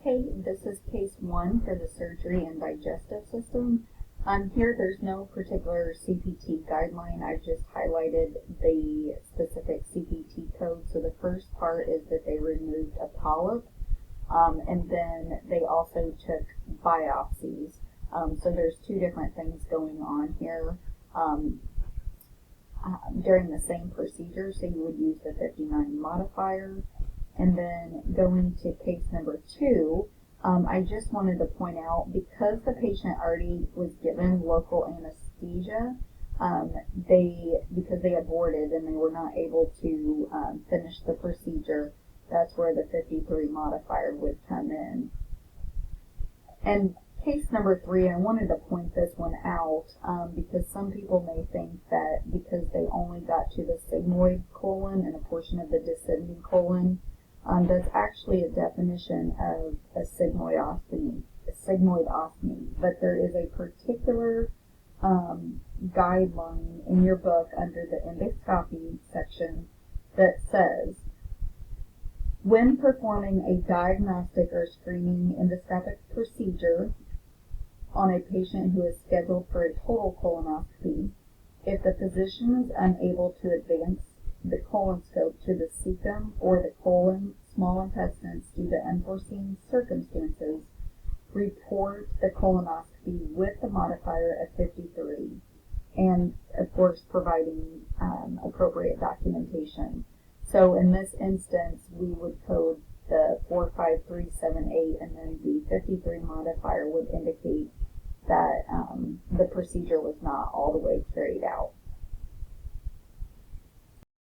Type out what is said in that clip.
Hey, this is case one for the surgery and digestive system. Here there's no particular CPT guideline. I've just highlighted the specific CPT code. So the first part is that they removed a polyp, and then they also took biopsies. So there's two different things going on here during the same procedure. So you would use the 59 modifier. And then going to case number two, I just wanted to point out, because the patient already was given local anesthesia, because they aborted and they were not able to finish the procedure, that's where the 53 modifier would come in. And case number three, I wanted to point this one out because some people may think that because they only got to the sigmoid colon and a portion of the descending colon, that's actually a definition of a sigmoidostomy, but there is a particular guideline in your book under the endoscopy section that says, when performing a diagnostic or screening endoscopic procedure on a patient who is scheduled for a total colonoscopy, if the physician is unable to advance the colonoscope to the cecum or the colon, small intestines due to unforeseen circumstances, report the colonoscopy with the modifier of 53, and of course providing appropriate documentation. So in this instance, we would code the 45378, and then the 53 modifier would indicate that the procedure was not all the way carried out.